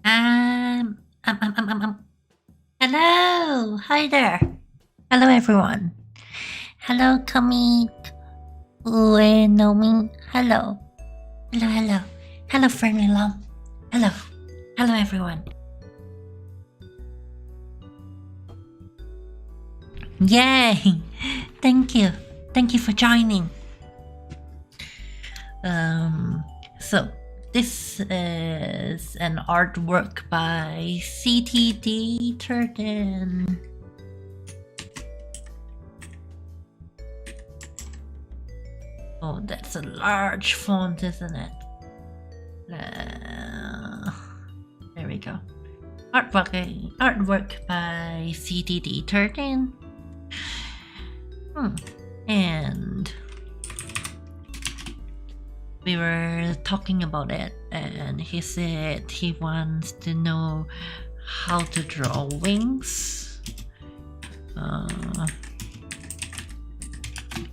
Hello! Hi there! Hello everyone! Hello Kami, Uenomi. Hello. Hello. Hello friendly love. Hello. Hello everyone. Yay! Thank you. Thank you for joining. So this is an artwork by CTD Turton. Oh, that's a large font, isn't it? There we go. Artwork by CTD Turton. And we were talking about it, and he said he wants to know how to draw wings.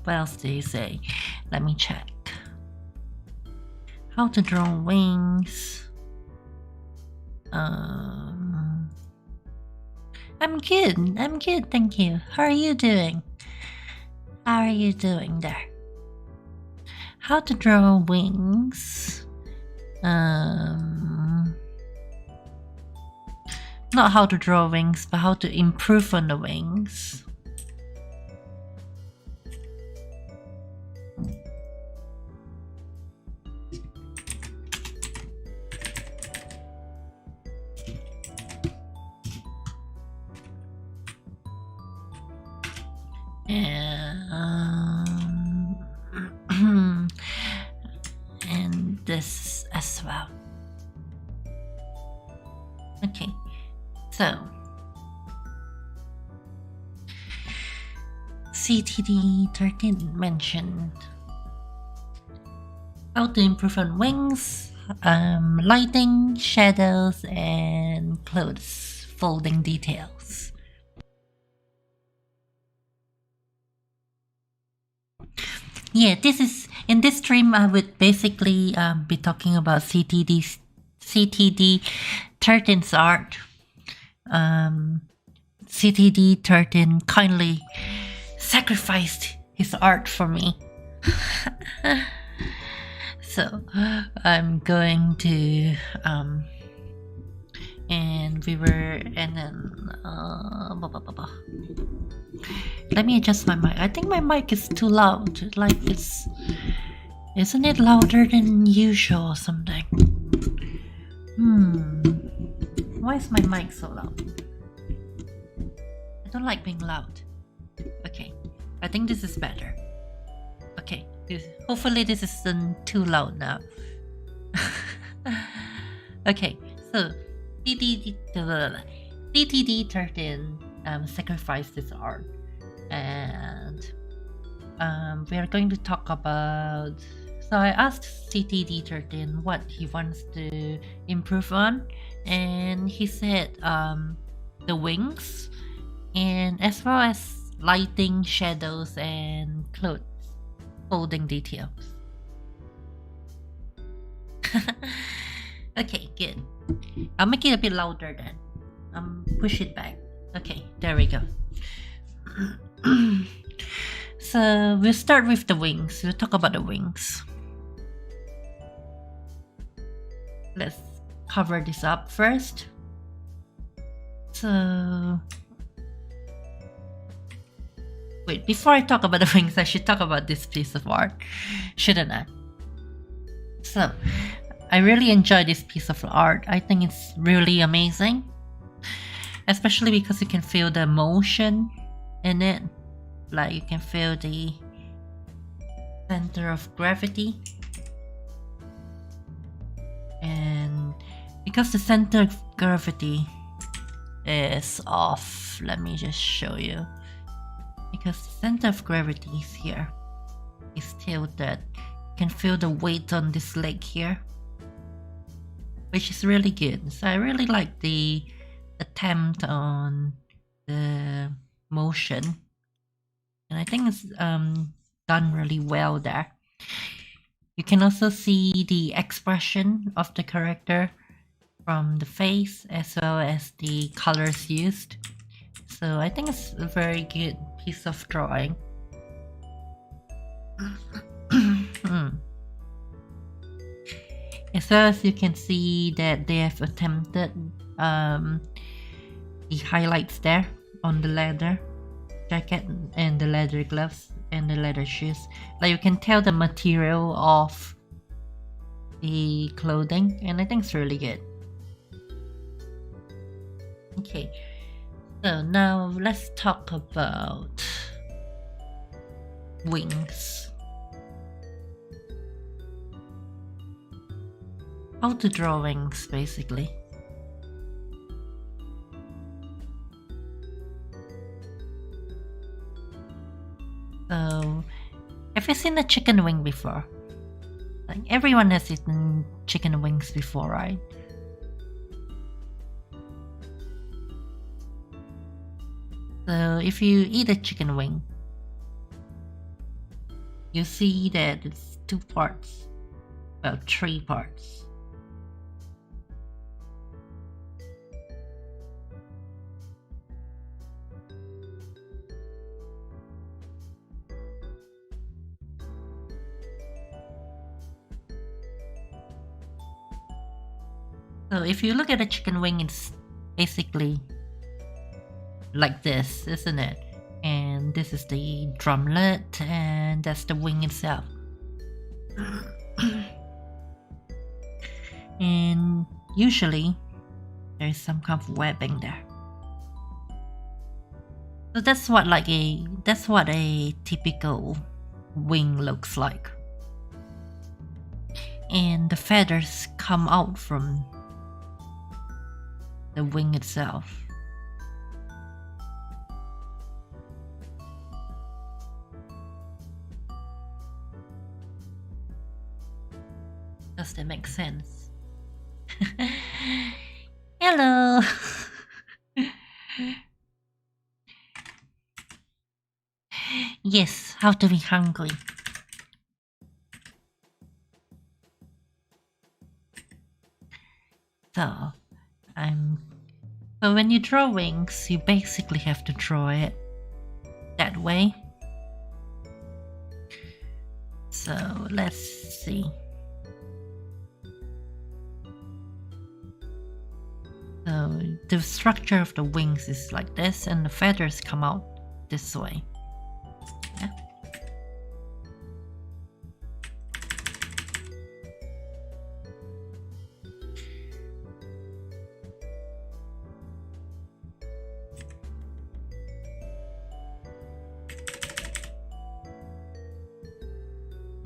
What else did he say? Let me check. How to draw wings. I'm good, thank you. How are you doing? How are you doing there? How to draw wings. Not how to draw wings, but how to improve on the wings. And this as well. Okay, so CTD 13 mentioned how to improve on wings, lighting, shadows, and clothes folding details. Yeah, in this stream I would basically be talking about CTD 13's art. CTD 13 kindly sacrificed his art for me. So I'm going to let me adjust my mic. I think my mic is too loud. Like isn't it louder than usual or something? Why is my mic so loud? I don't like being loud. Okay, I think this is better. Okay, hopefully this isn't too loud now. Okay, so CTD 13 sacrificed his art, and we are going to talk about. So I asked CTD 13 what he wants to improve on, and he said the wings, and as well as lighting, shadows, and clothes folding details. Okay, good. I'll make it a bit louder then. Push it back. Okay, there we go. So we'll start with the wings. We'll talk about the wings. Let's cover this up first. So wait, before I talk about the wings, I should talk about this piece of art, shouldn't I? So I really enjoy this piece of art. I think it's really amazing, especially because you can feel the motion in it. Like you can feel the center of gravity, and because the center of gravity is off, let me just show you. Because the center of gravity is here, is tilted. You can feel the weight on this leg here, which is really good. So I really like the attempt on the motion, and I think it's done really well there. You can also see the expression of the character from the face as well as the colors used. So I think it's a very good piece of drawing. As well as you can see that they have attempted the highlights there on the leather jacket and the leather gloves and the leather shoes. Like you can tell the material of the clothing, and I think it's really good. Okay, so now let's talk about wings. How to draw wings, basically. So, have you seen a chicken wing before? Like everyone has eaten chicken wings before, right? So if you eat a chicken wing, you see that it's two parts, well, three parts. So if you look at a chicken wing, it's basically like this, isn't it? And this is the drumlet, and that's the wing itself. And usually, there's some kind of webbing there. So that's what a typical wing looks like. And the feathers come out from the wing itself. Does that make sense? Hello! Yes, how to be hungry. So when you draw wings, you basically have to draw it that way. So let's see. So the structure of the wings is like this, and the feathers come out this way. Yeah.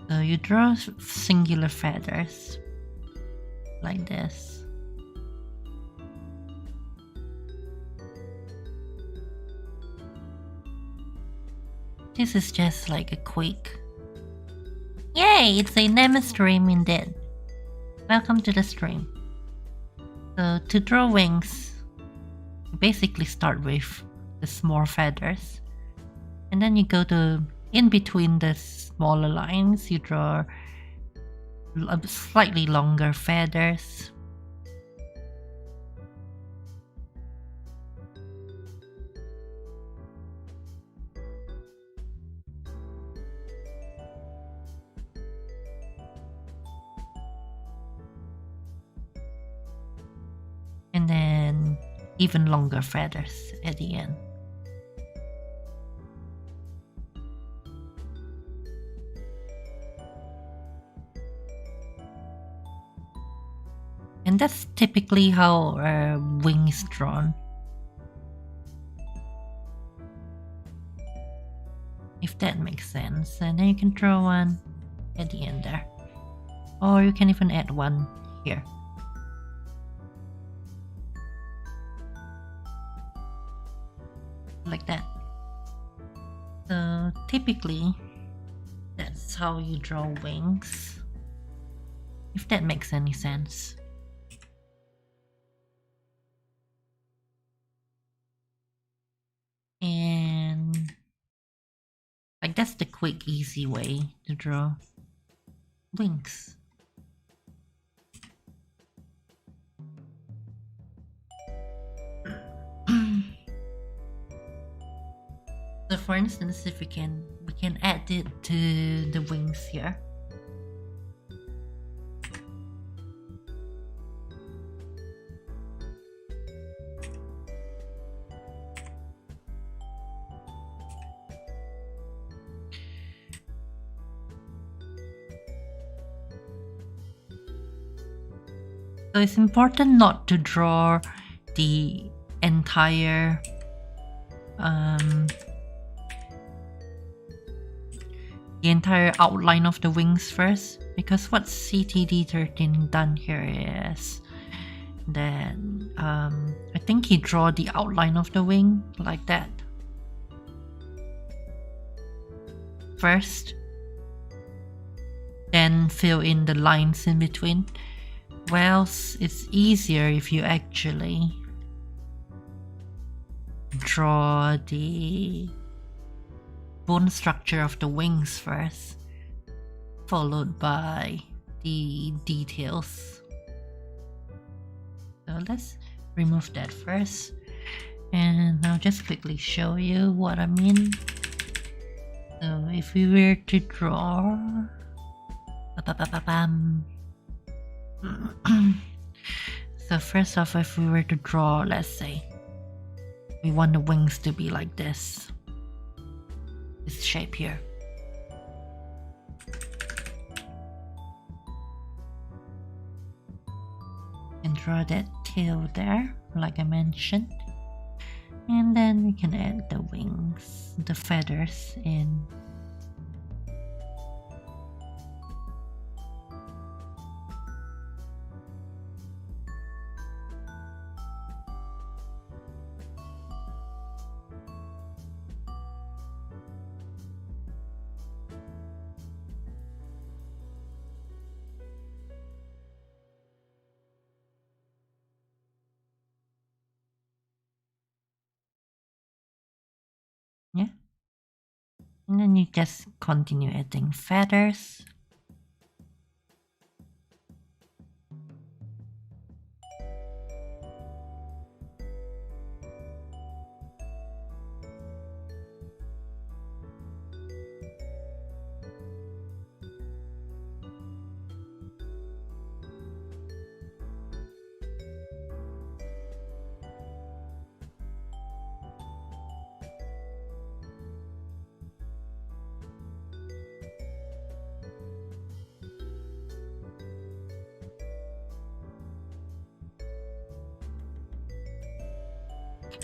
So you draw singular feathers like this. This is just like a quick... Yay! It's a Nemo stream indeed. Welcome to the stream. So to draw wings, you basically start with the small feathers. And then you go to in between the smaller lines, you draw slightly longer feathers. And then even longer feathers at the end. And that's typically how a wing is drawn. If that makes sense. And then you can draw one at the end there. Or you can even add one here. Like that. So typically, that's how you draw wings. If that makes any sense. And like that's the quick, easy way to draw wings. for instance, if we can add it to the wings here. So it's important not to draw the entire outline of the wings first, because what CTD13 done here is that I think he draw the outline of the wing like that first, then fill in the lines in between. Well, it's easier if you actually draw the bone structure of the wings first, followed by the details. So let's remove that first, and I'll just quickly show you what I mean. So if we were to draw so first off, if we were to draw, let's say we want the wings to be like this shape here. And draw that tail there, like I mentioned. And then we can add the wings, the feathers in. Yeah, and then you just continue adding feathers.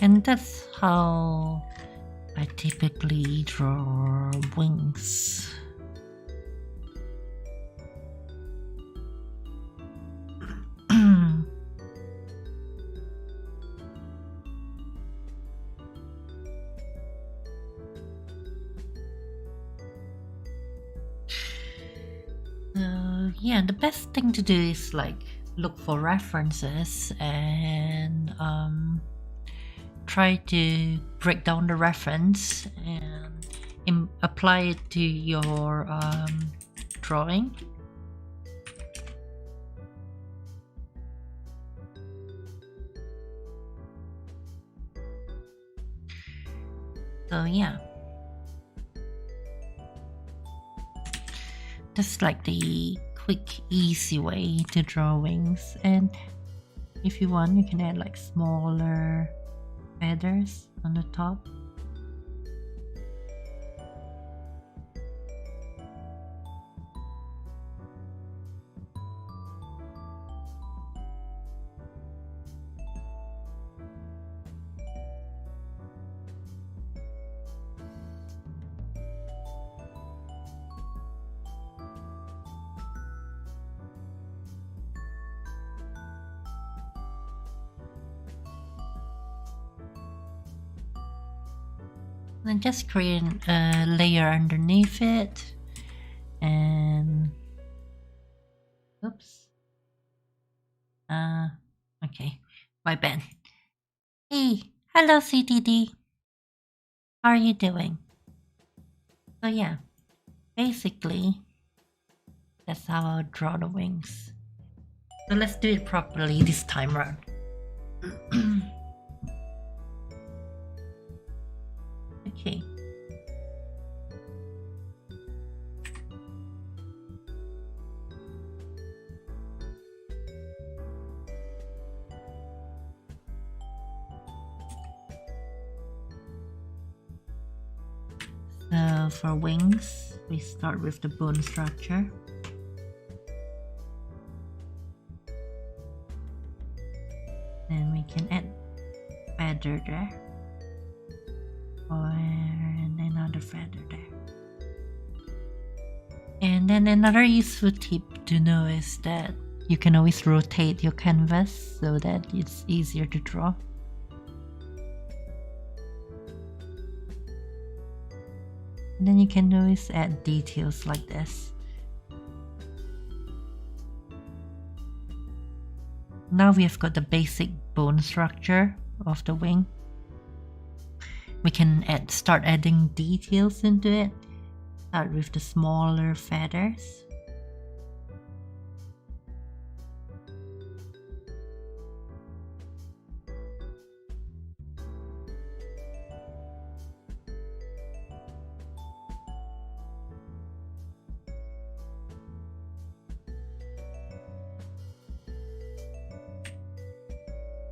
And that's how I typically draw wings. Yeah, the best thing to do is like look for references and try to break down the reference and apply it to your drawing. So yeah, that's like the quick, easy way to draw wings. And if you want, you can add like smaller feathers on the top. And just create a layer underneath it, and oops, okay, my bad. Hey, hello CTD, how are you doing? So yeah, basically that's how I'll draw the wings. So let's do it properly this time around. Okay, For wings, we start with the bone structure. Then we can add feather there. Or another feather there. And then another useful tip to know is that you can always rotate your canvas so that it's easier to draw. And then you can always add details like this. Now we have got the basic bone structure of the wing. We can start adding details into it. Start with the smaller feathers.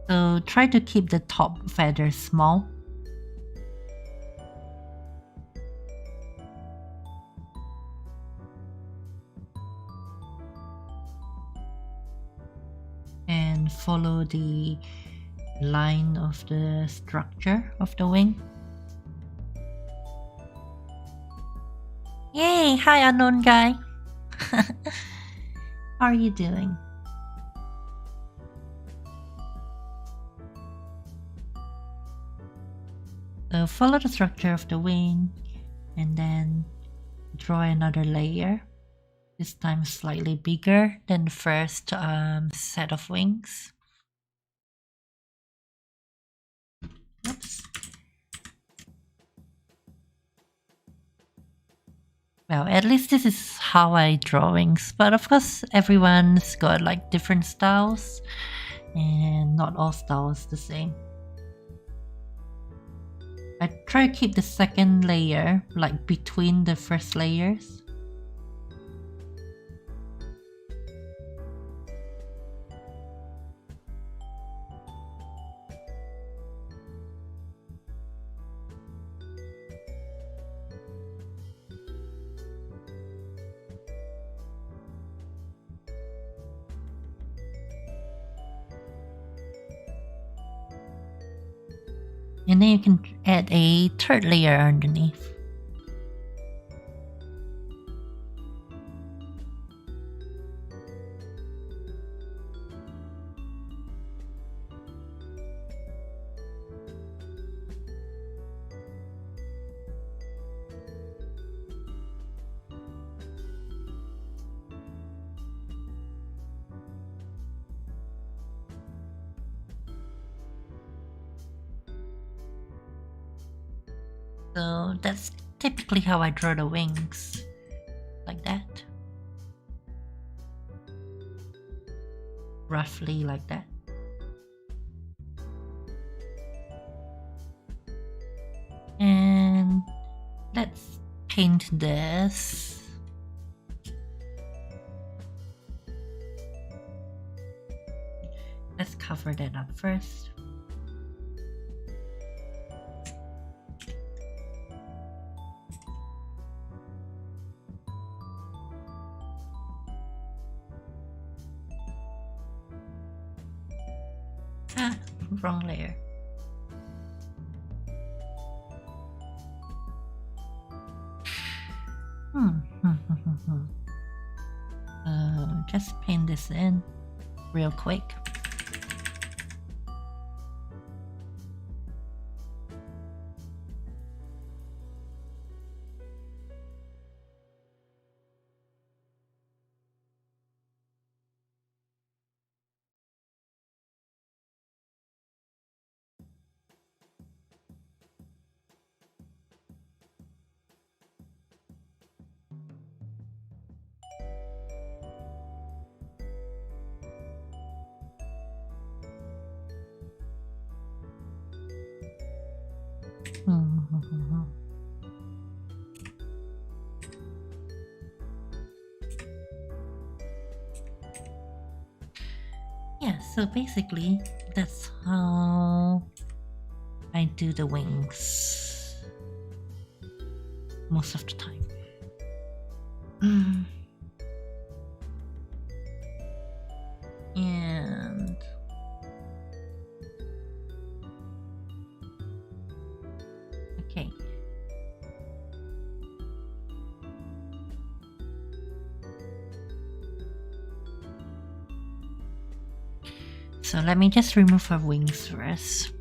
So try to keep the top feathers small. And follow the line of the structure of the wing. Yay! Hi, unknown guy. How are you doing? So follow the structure of the wing and then draw another layer. This time slightly bigger than the first set of wings. Oops. Well, at least this is how I draw wings, but of course everyone's got like different styles and not all styles the same. I try to keep the second layer like between the first layers. And then you can add a third layer underneath. So that's typically how I draw the wings, like that. Roughly like that. And let's paint this. Let's cover that up first. Wrong layer. Just paint this in real quick. Yeah, so basically that's how I do the wings. most of the time. And okay. So let me just remove her wings first.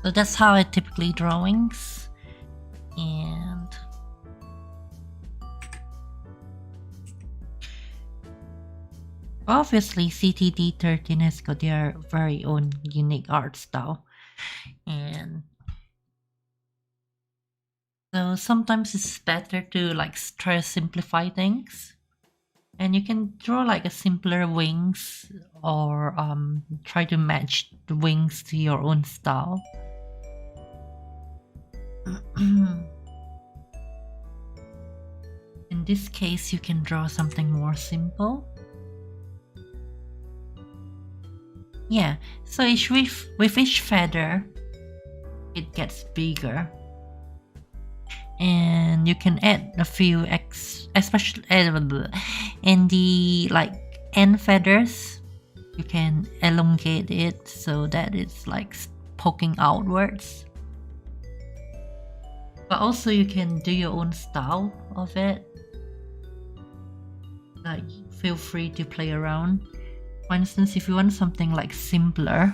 So that's how I typically draw wings. And obviously CTD13 has got their very own unique art style. And so sometimes it's better to like try to simplify things. And you can draw like a simpler wings or try to match the wings to your own style. In this case, you can draw something more simple. Yeah, so with each feather, it gets bigger. And you can add a few especially in the like end feathers, you can elongate it so that it's like poking outwards. But also you can do your own style of it. Like feel free to play around. For instance, if you want something like simpler,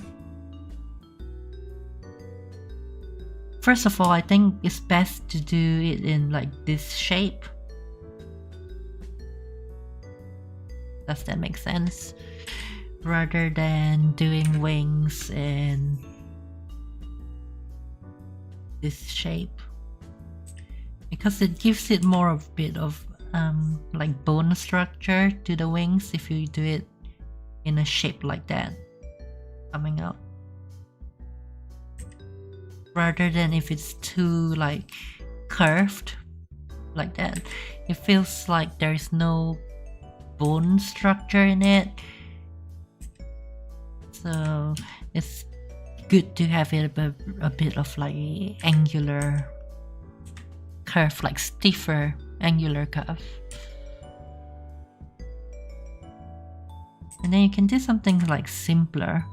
first of all, I think it's best to do it in like this shape. Does that make sense? Rather than doing wings in this shape. Because it gives it more of a bit of like bone structure to the wings if you do it in a shape like that coming up. Rather than if it's too like curved like that. It feels like there is no bone structure in it. So it's good to have it a bit of like angular curve, like stiffer angular curve. And then you can do something like simpler.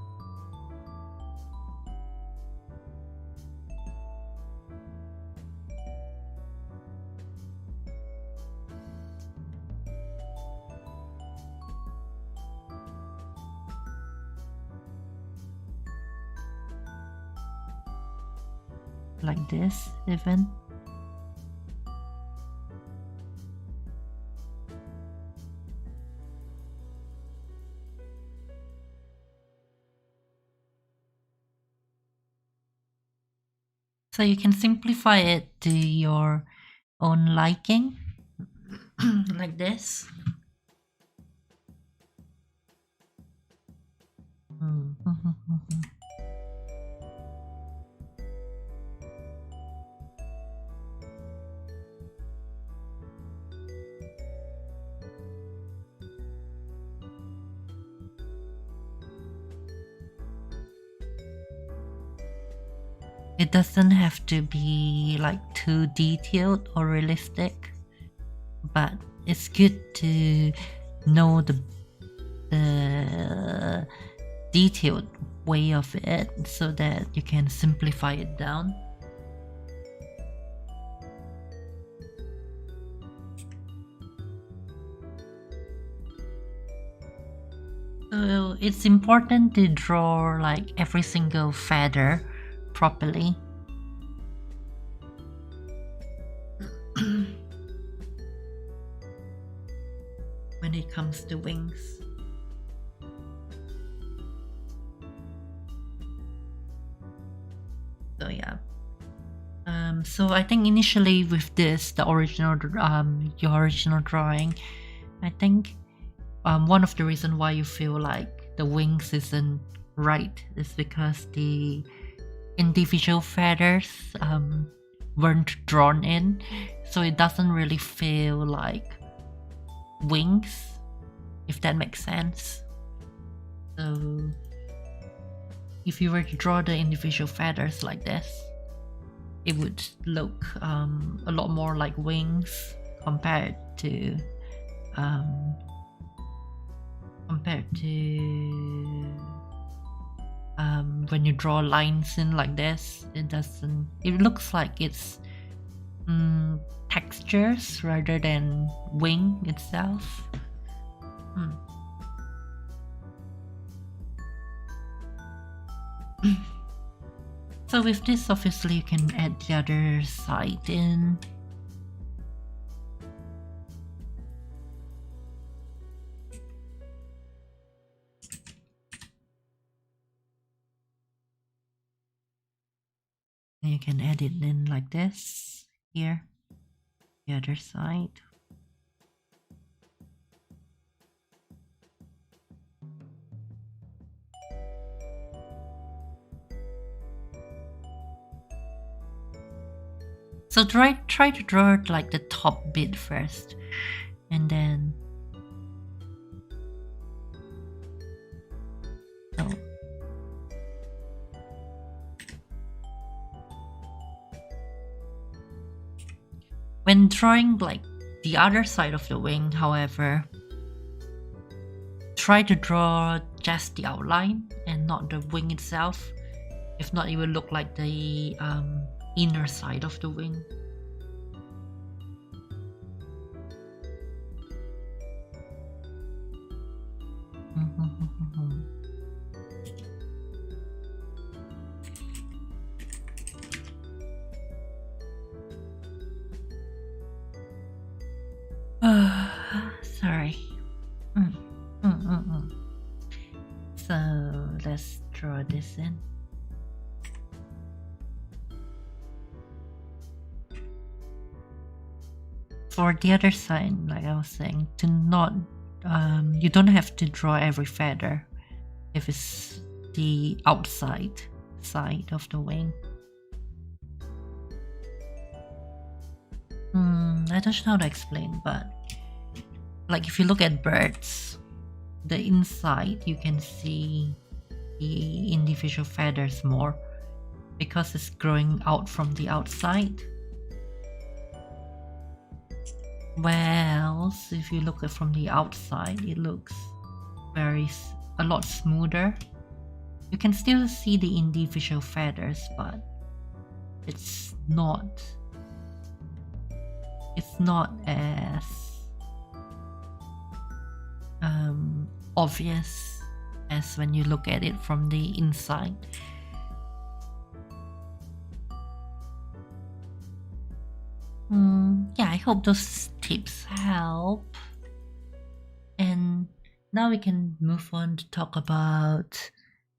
Like this even. So you can simplify it to your own liking, like this. It doesn't have to be like too detailed or realistic, but it's good to know the detailed way of it so that you can simplify it down. So it's important to draw like every single feather properly. When it comes to wings. So yeah. So I think initially with this, the original your original drawing, I think one of the reasons why you feel like the wings isn't right is because the individual feathers weren't drawn in, so it doesn't really feel like wings, if that makes sense. So if you were to draw the individual feathers like this, it would look a lot more like wings compared to when you draw lines in like this. It looks like it's textures rather than wing itself. So with this, obviously you can add the other side in. And you can add it in like this here, the other side. So try to draw like the top bit first, and then when drawing like the other side of the wing, however, try to draw just the outline and not the wing itself. If not, it will look like the inner side of the wing. Sorry. So let's draw this in. For the other side, like I was saying, to not you don't have to draw every feather if it's the outside side of the wing. I don't know how to explain, but like if you look at birds, the inside you can see the individual feathers more because it's growing out from the outside. Whereas if you look at from the outside, it looks a lot smoother. You can still see the individual feathers, but it's not as obvious as when you look at it from the inside. Yeah, I hope those tips help. And now we can move on to talk about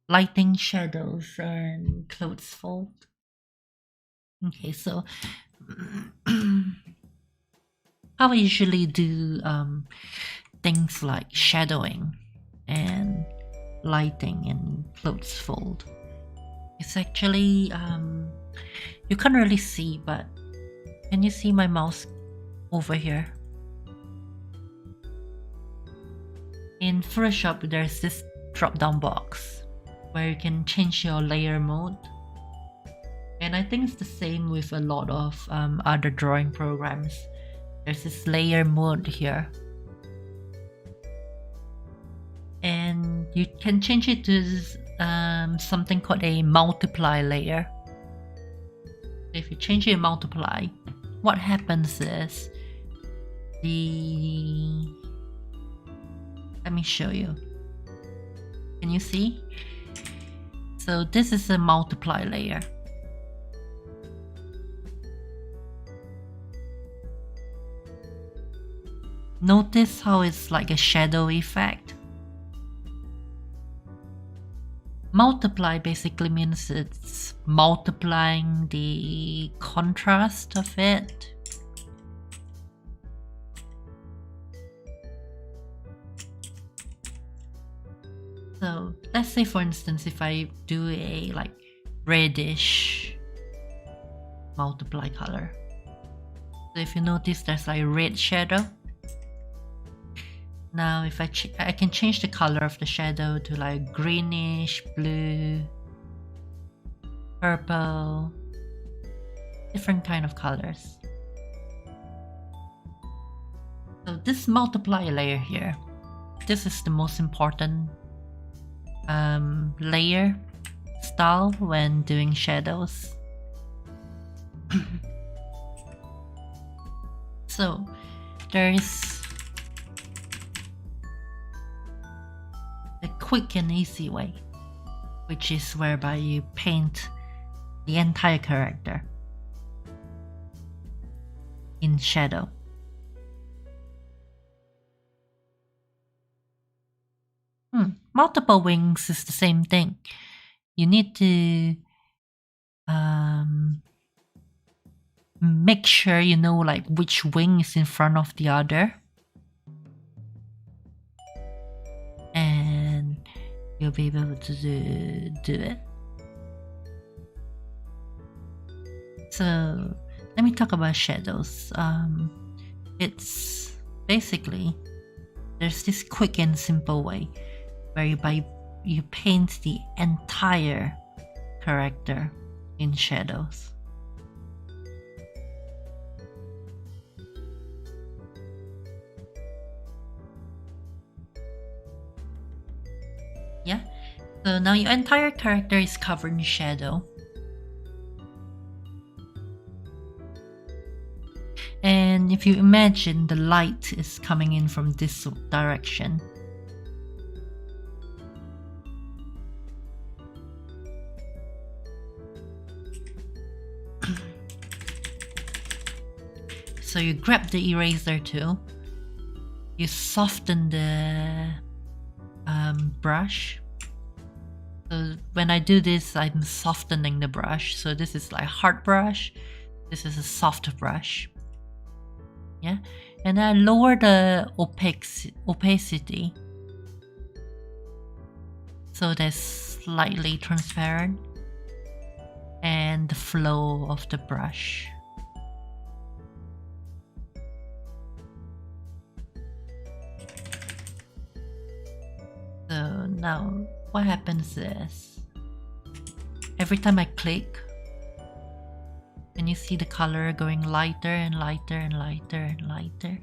lighting, shadows, and clothes fold. Okay, so how I usually do things like shadowing and lighting and clothes fold. It's actually you can't really see, but can you see my mouse over here? In Photoshop, there's this drop-down box where you can change your layer mode. And I think it's the same with a lot of other drawing programs. There's this layer mode here. And you can change it to something called a multiply layer. If you change your multiply, what happens is let me show you. Can you see? So this is a multiply layer. Notice how it's like a shadow effect. Multiply basically means it's multiplying the contrast of it. So let's say, for instance, if I do a like reddish multiply color. So if you notice, there's like a red shadow. Now if I can change the color of the shadow to like greenish, blue, purple, different kind of colors. So this multiply layer here, this is the most important layer style when doing shadows. So there is a quick and easy way, which is whereby you paint the entire character in shadow. Multiple wings is the same thing. You need to make sure you know like which wing is in front of the other, and you'll be able to do it. So let me talk about shadows. It's basically, there's this quick and simple way whereby you paint the entire character in shadows. Yeah, so now your entire character is covered in shadow. And if you imagine the light is coming in from this direction, so you grab the eraser tool, you soften the brush. So when I do this, I'm softening the brush. So this is like hard brush, this is a soft brush. Yeah, and I lower the opacity so that's slightly transparent, and the flow of the brush. So now what happens is, every time I click, and you see the color going lighter and lighter and lighter and lighter.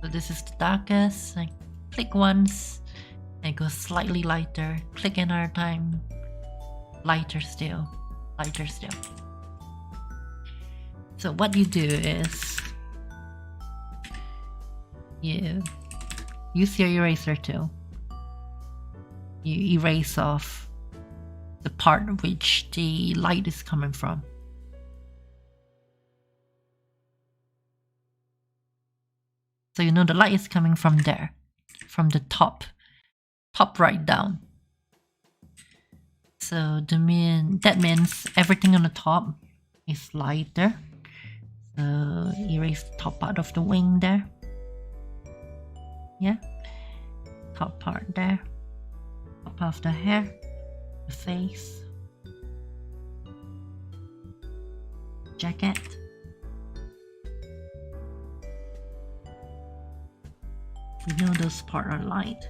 So this is the darkest. I click once, and it goes slightly lighter. Click another time, lighter still, lighter still. So what you do is, you use your eraser tool. You erase off the part which the light is coming from. So you know the light is coming from there, from the top right down. So that means everything on the top is lighter. So erase the top part of the wing there. Yeah, top part there, top of the hair, the face, jacket. You know those parts are light.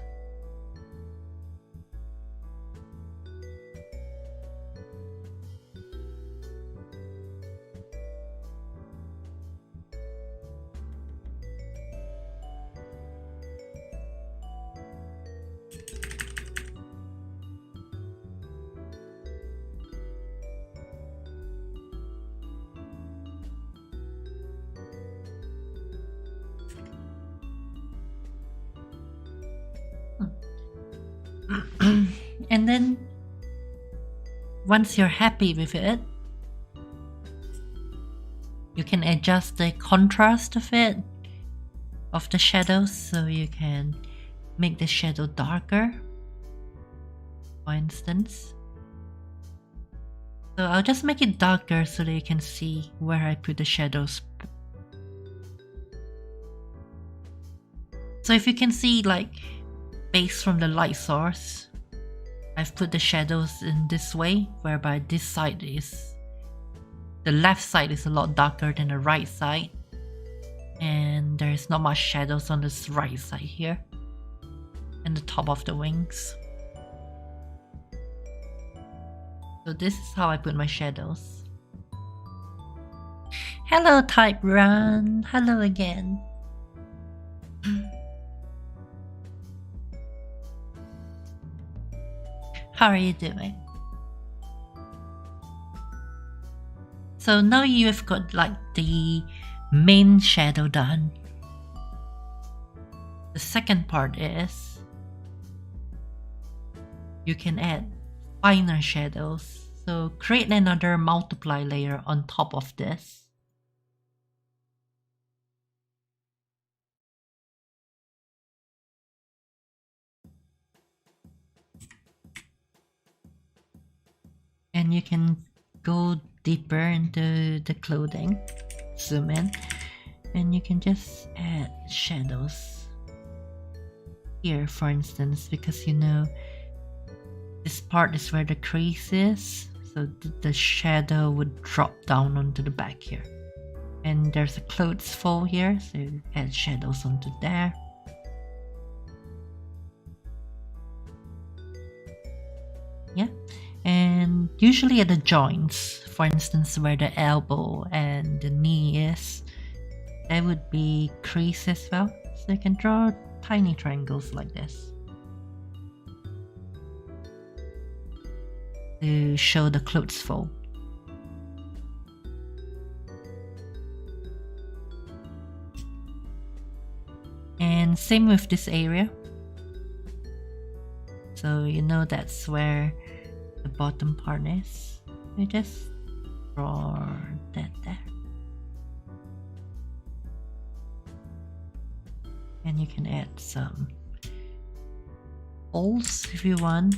And then once you're happy with it, you can adjust the contrast of it, of the shadows, so you can make the shadow darker, for instance. So I'll just make it darker so that you can see where I put the shadows. So if you can see, like, based from the light source, I've put the shadows in this way, whereby this side is, the left side is a lot darker than the right side, and there's not much shadows on this right side here, and the top of the wings. So this is how I put my shadows. Hello Type Run, hello again. How are you doing? So now you've got like the main shadow done. The second part is you can add finer shadows. So create another multiply layer on top of this. And you can go deeper into the clothing, zoom in, and you can just add shadows here, for instance, because you know this part is where the crease is, so the shadow would drop down onto the back here. And there's a clothes fold here, so you add shadows onto there. Yeah. And usually at the joints, for instance where the elbow and the knee is, there would be crease as well, so you can draw tiny triangles like this to show the clothes fold. And same with this area, so you know that's where the bottom part is. We just draw that there. And you can add some holes if you want.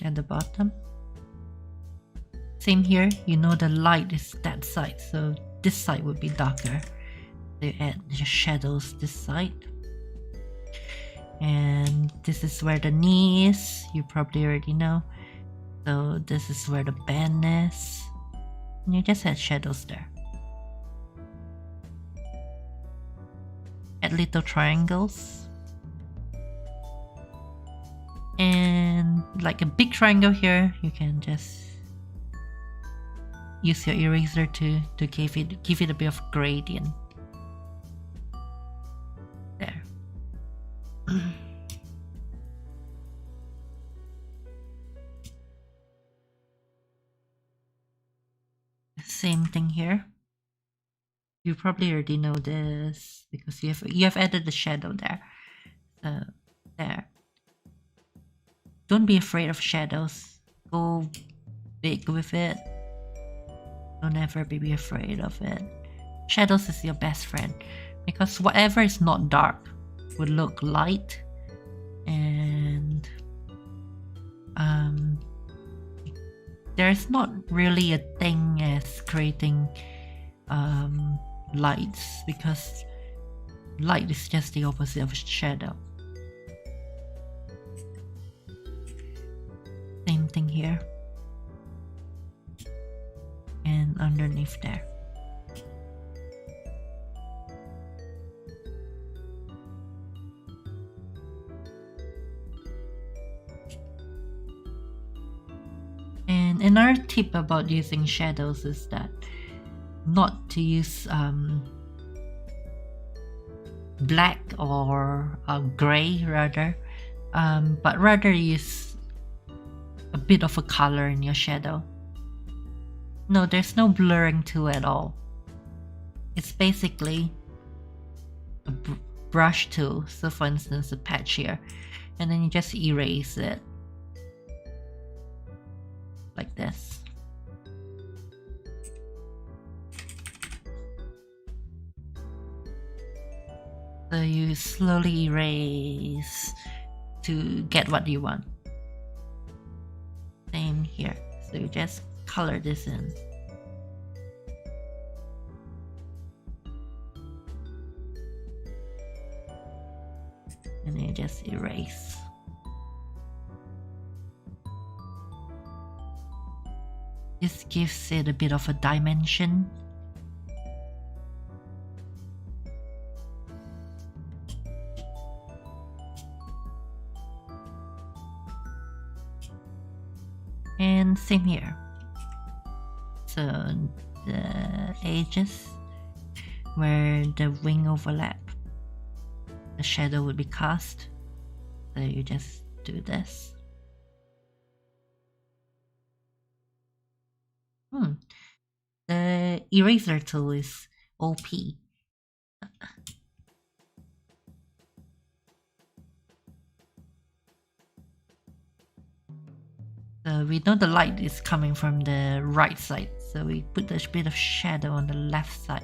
At the bottom. Same here, you know the light is that side, so this side would be darker. So you add the shadows this side. And this is where the knee is, you probably already know. So this is where the band is. And you just add shadows there. Add little triangles. And like a big triangle here, you can just use your eraser to give it a bit of gradient. There. Same thing here. You probably already know this because you have added the shadow there. So there. Don't be afraid of shadows. Go big with it. Don't ever be afraid of it. Shadows is your best friend because whatever is not dark would look light, and there's not really a thing as creating lights, because light is just the opposite of shadow. Same thing here. And underneath there. And another tip about using shadows is that not to use black or gray rather, but rather use a bit of a color in your shadow. No, there's no blurring tool at all. It's basically a brush tool. So for instance, a patch here, and then you just erase it like this. So you slowly erase to get what you want. Same here. So you just color this in. And then you just erase. This gives it a bit of a dimension. And same here. So the edges where the wing overlap, the shadow will be cast. So you just do this. The eraser tool is OP. So we know the light is coming from the right side, so we put a bit of shadow on the left side.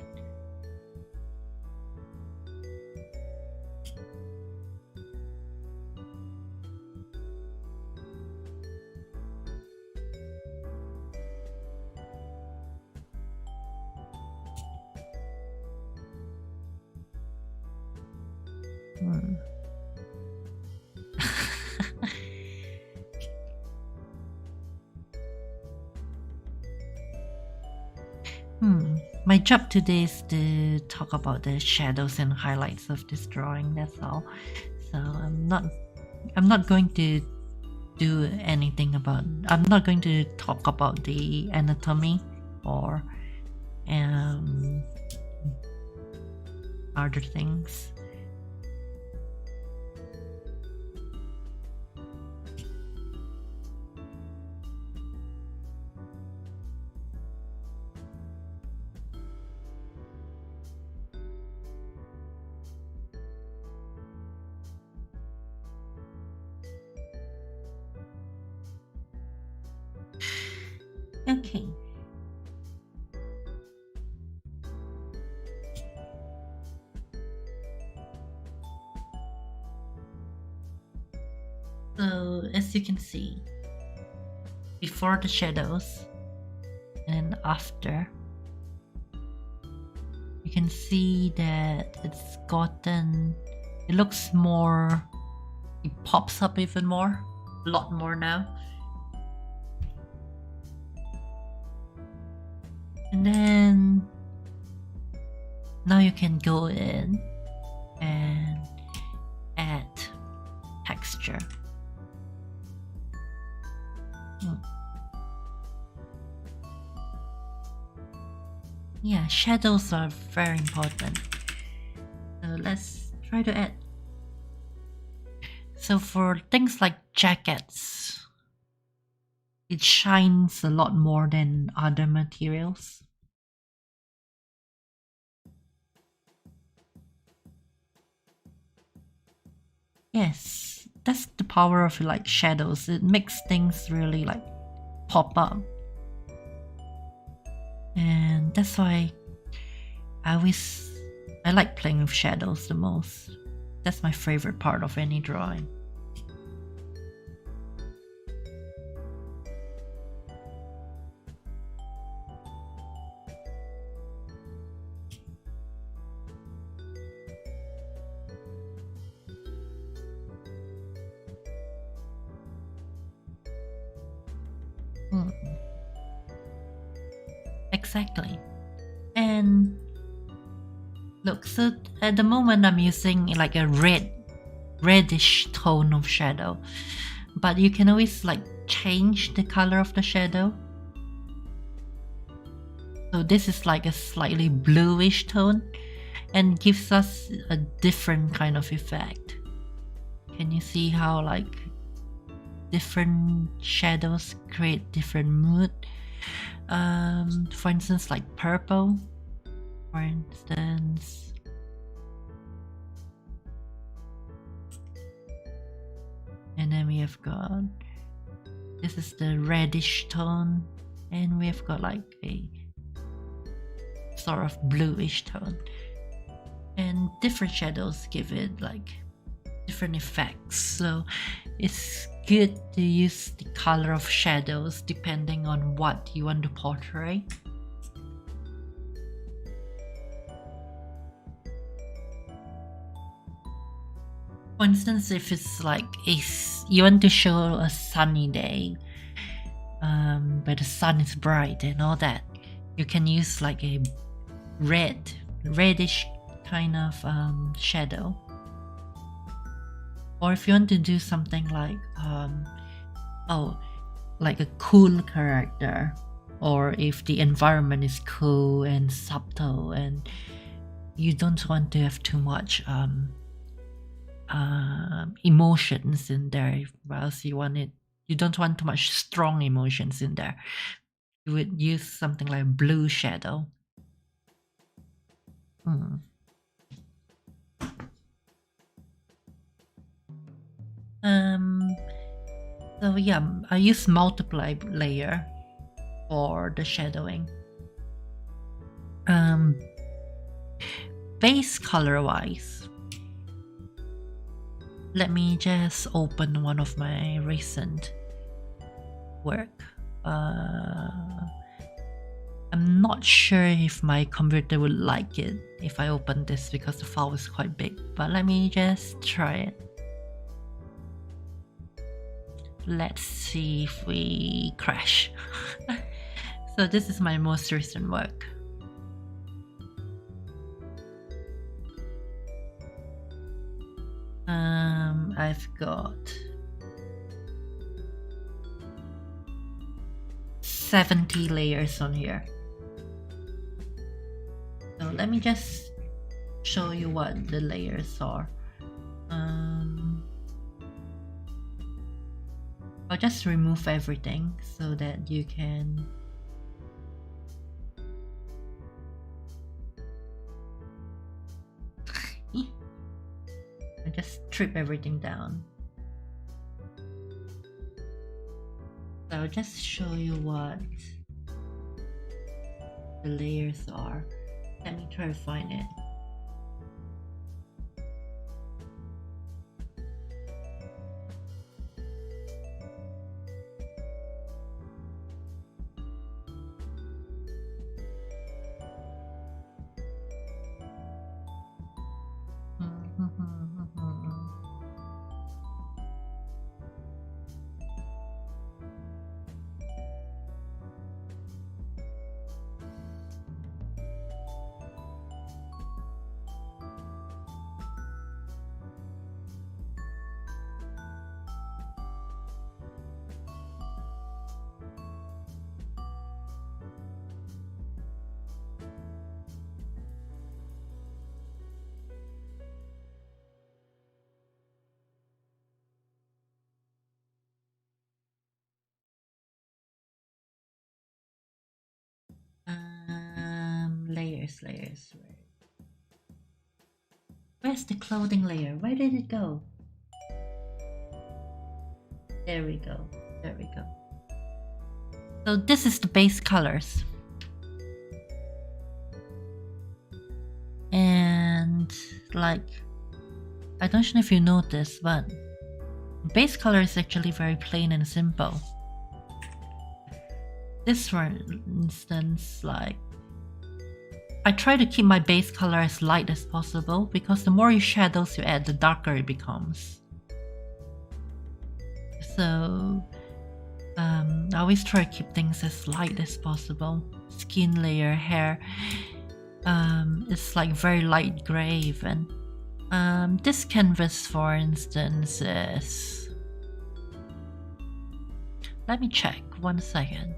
My job today is to talk about the shadows and highlights of this drawing, that's all. So I'm not going to do anything about, I'm not going to talk about the anatomy or other things. Okay. So as you can see, before the shadows and after, you can see that it's gotten, it looks more, it pops up even more, a lot more now. And then now you can go in and add texture. Yeah, shadows are very important. So let's try to add. So for things like jackets, it shines a lot more than other materials. Yes, that's the power of like shadows. It makes things really like pop up. And that's why I like playing with shadows the most. That's my favorite part of any drawing. Exactly. And look, so at the moment I'm using like a reddish tone of shadow, but you can always like change the color of the shadow. So this is like a slightly bluish tone and gives us a different kind of effect. Can you see how like different shadows create different mood? For instance, like purple, for instance. And then we have got, this is the reddish tone, and we have got like a sort of bluish tone. And different shadows give it like different effects. So it's good to use the color of shadows depending on what you want to portray. For instance, if it's like you want to show a sunny day, where the sun is bright and all that, you can use like a reddish kind of shadow. Or if you want to do something like like a cool character, or if the environment is cool and subtle and you don't want to have too much emotions in there, whilst you don't want too much strong emotions in there, you would use something like blue shadow. So yeah, I use multiply layer for the shadowing. Base color wise, let me just open one of my recent work. I'm not sure if my computer would like it if I open this because the file is quite big, but let me just try it. Let's see if we crash. So this is my most recent work. I've got 70 layers on here. So let me just show you what the layers are. I'll just remove everything so that you can I just strip everything down. So I'll just show you what the layers are. Let me try to find it. Layers. Where's the clothing layer? Where did it go? There we go. So this is the base colors. And like, I don't know if you noticed, but base color is actually very plain and simple. This, for instance, like, I try to keep my base color as light as possible because the more shadows you add, the darker it becomes. So I always try to keep things as light as possible. Skin layer, hair, it's like very light gray even. This canvas, for instance, is... Let me check, 1 second.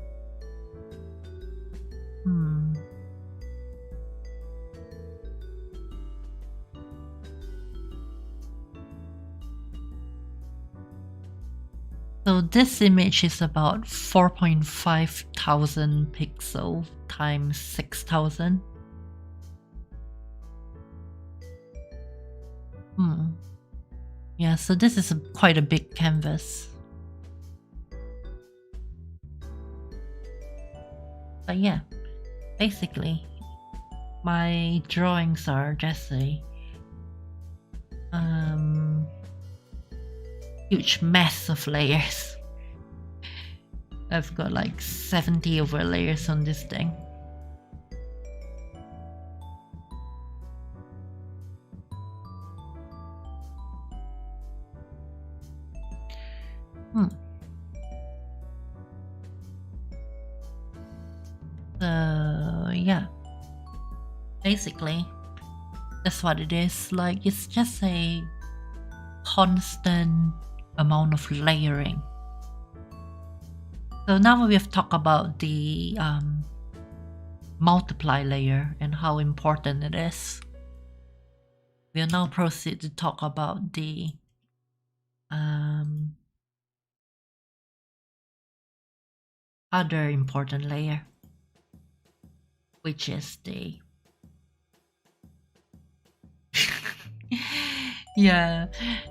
So this image is about 4.5 thousand pixel times 6,000. Yeah, so this is quite a big canvas. But yeah, basically, my drawings are just a huge mess of layers. I've got like 70 over layers on this thing. So yeah, basically that's what it is. Like, it's just a constant amount of layering. So now we have talked about the multiply layer and how important it is. We'll now proceed to talk about the other important layer, which is the yeah,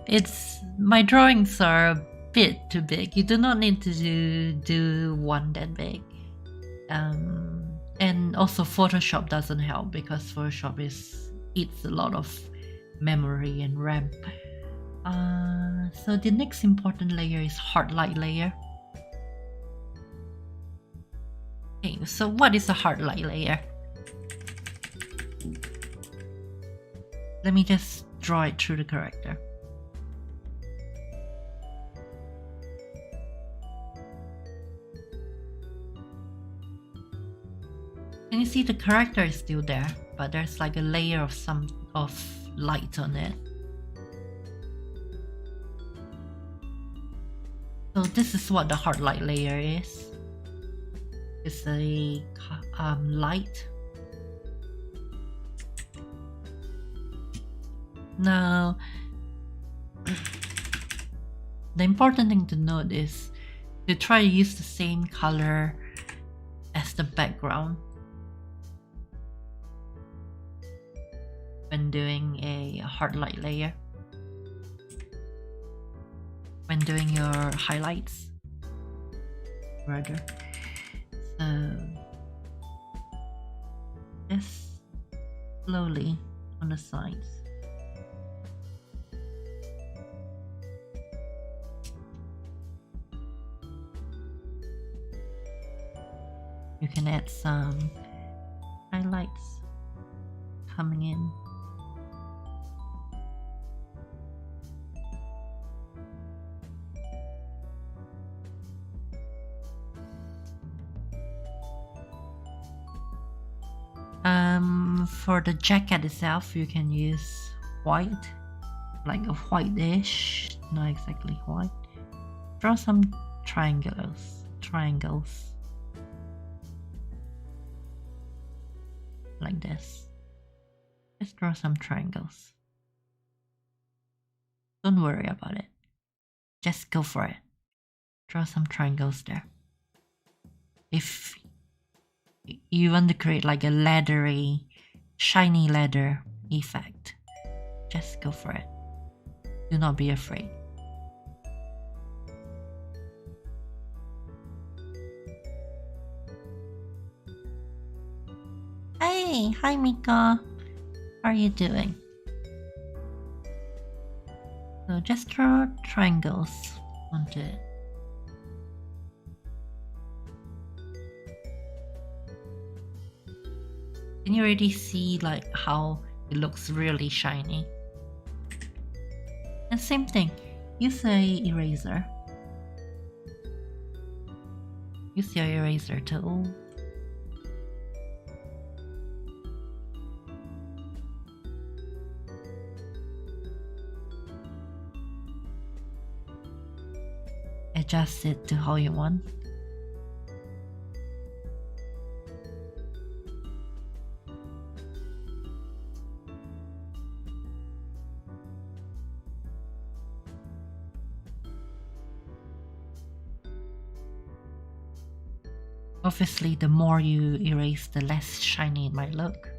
it's my drawings are a bit too big. You do not need to do one that big. And also Photoshop doesn't help because Photoshop eats a lot of memory and RAM. So the next important layer is hard light layer. Okay, so what is a hard light layer? Let me just draw it through the character. Can you see the character is still there, but there's like a layer of light on it. So this is what the hard light layer is. It's a light. Now, the important thing to note is to try to use the same color as the background when doing a hard light layer, when doing your highlights rather. So just slowly on the sides. You can add some highlights coming in. For the jacket itself, you can use white, like a whitish, not exactly white. Draw some triangles. Like this. Just draw some triangles. Don't worry about it. Just go for it. Draw some triangles there. If you want to create like a leathery, shiny leather effect, just go for it. Do not be afraid. Hey, hi Mika. How are you doing? So just draw triangles onto it. Can you already see like how it looks really shiny? And same thing, use a eraser. Use your eraser tool. Adjust it to how you want. Obviously, the more you erase, the less shiny it might look.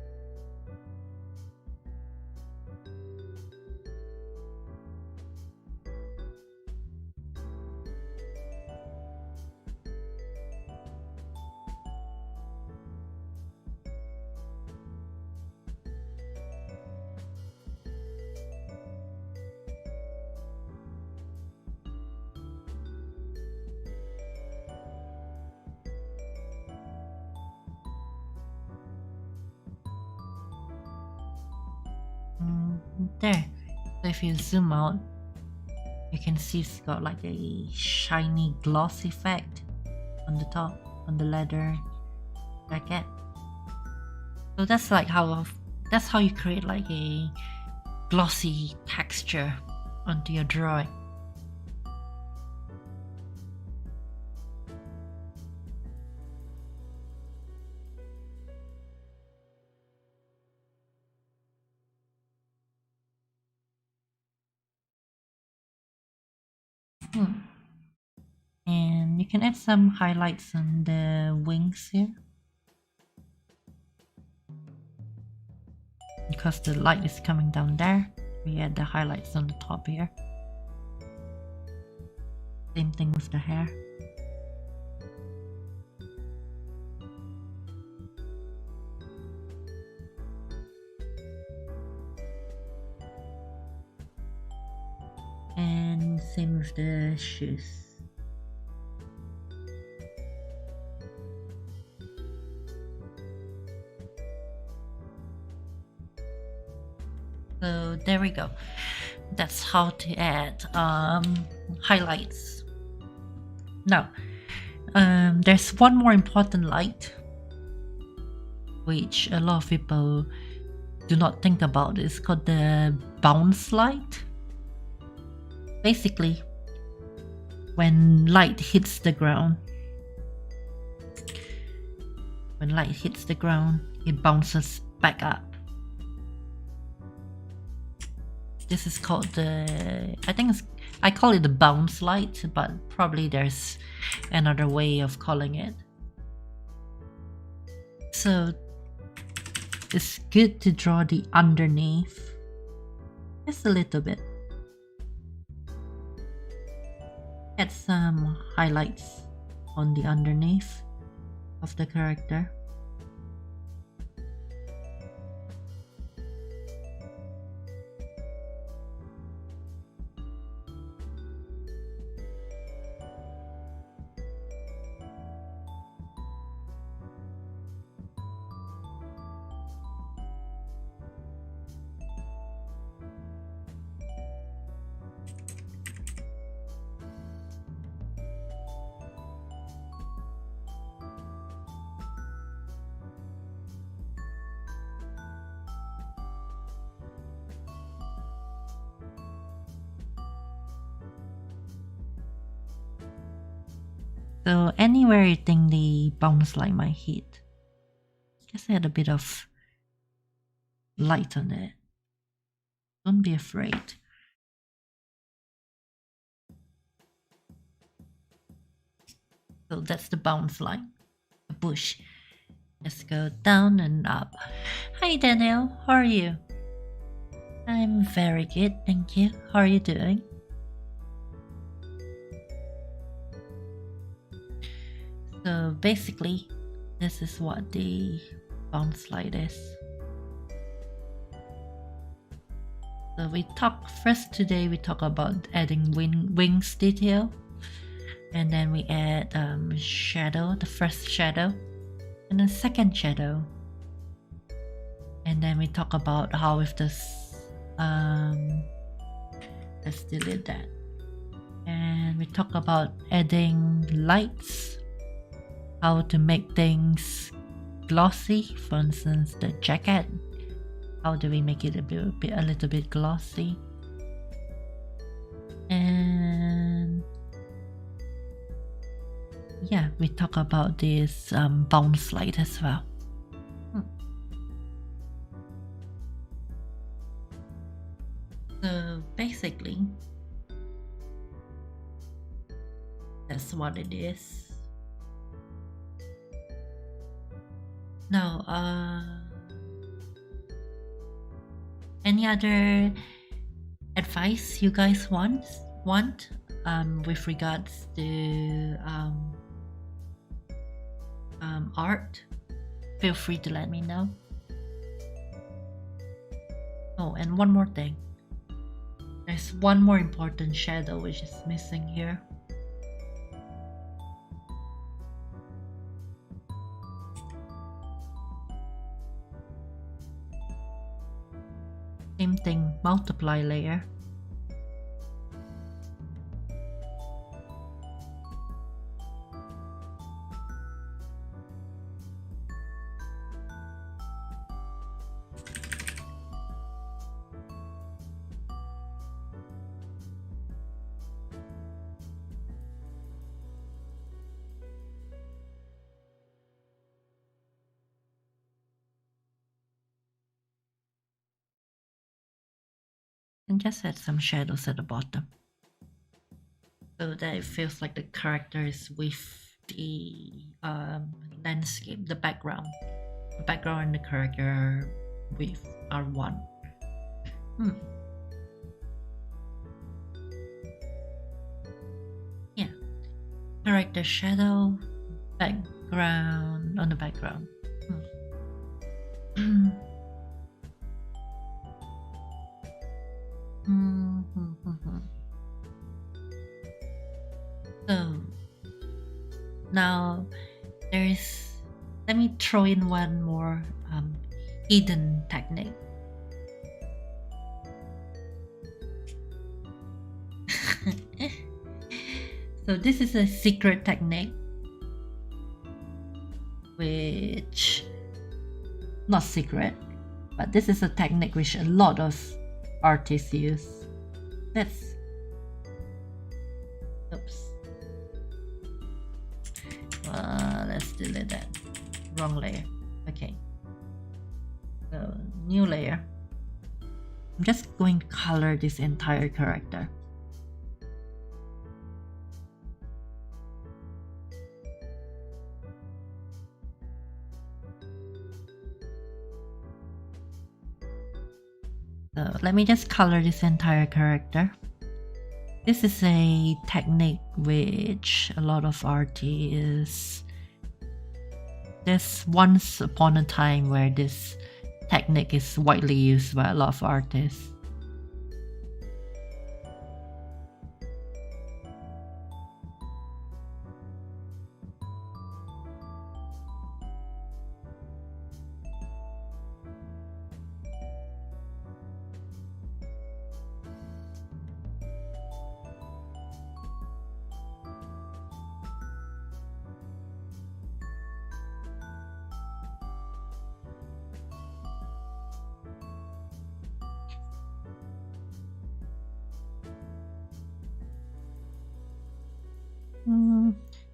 There. So if you zoom out, you can see it's got like a shiny gloss effect on the top, on the leather jacket. So that's like how you create like a glossy texture onto your drawing. And you can add some highlights on the wings here, because the light is coming down there. We add the highlights on the top here. Same thing with the hair. And same with the shoes. So there we go. That's how to add highlights. Now, there's one more important light, which a lot of people do not think about. It's called the bounce light. Basically, when light hits the ground, it bounces back up. This is called the, I call it the bounce light, but probably there's another way of calling it. So it's good to draw the underneath just a little bit. Add some highlights on the underneath of the character. So anywhere you think the bounce light might hit, just add a bit of light on it. Don't be afraid. So that's the bounce light, the bush. Let's go down and up. Hi Daniel, how are you? I'm very good, thank you. How are you doing? So basically, this is what the bounce light is. So we talk about adding wings detail, and then we add shadow, the first shadow, and the second shadow, and then we talk about how with this let's delete that, and we talk about adding lights, how to make things glossy. For instance, the jacket, how do we make it a little bit glossy? And yeah, we talk about this bounce light as well. So basically, that's what it is. Now, any other advice you guys want with regards to art? Feel free to let me know. Oh, and one more thing. There's one more important shadow which is missing here. Same thing, multiply layer. And just add some shadows at the bottom so that it feels like the character is with the landscape, the background and the character are one. Yeah, character shadow, background on the background. So now let me throw in one more hidden technique. So this is a secret technique which, not secret, but this is a technique which a lot of artists use. Let's delete that. Wrong layer. Okay. So new layer. I'm just going to color this entire character. So let me just color this entire character. This is a technique which a lot of artists... There's once upon a time where this technique is widely used by a lot of artists.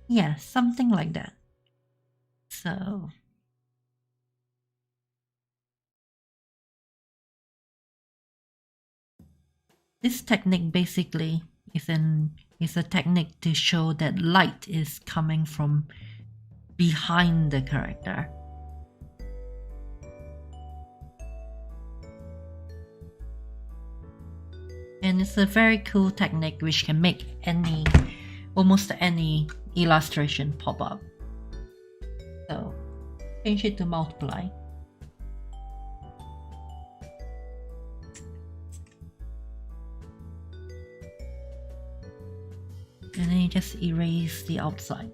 Yeah, something like that. So this technique basically is a technique to show that light is coming from behind the character. And it's a very cool technique which can make almost any illustration pop up. So change it to multiply. And then you just erase the outside.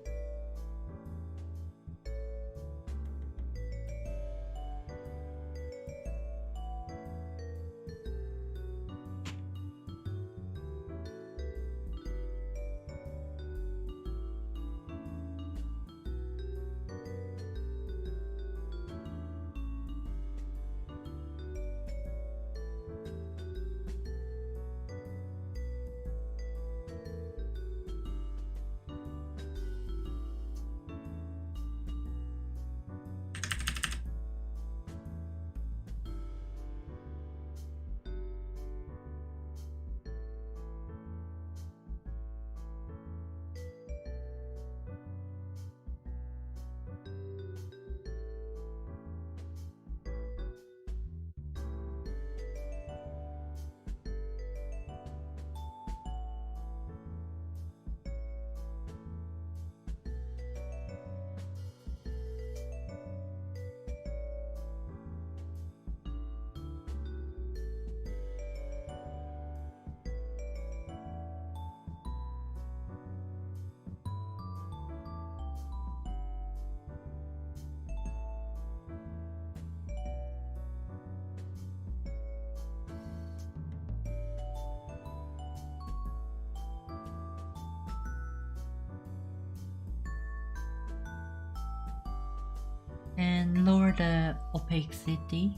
And lower the opacity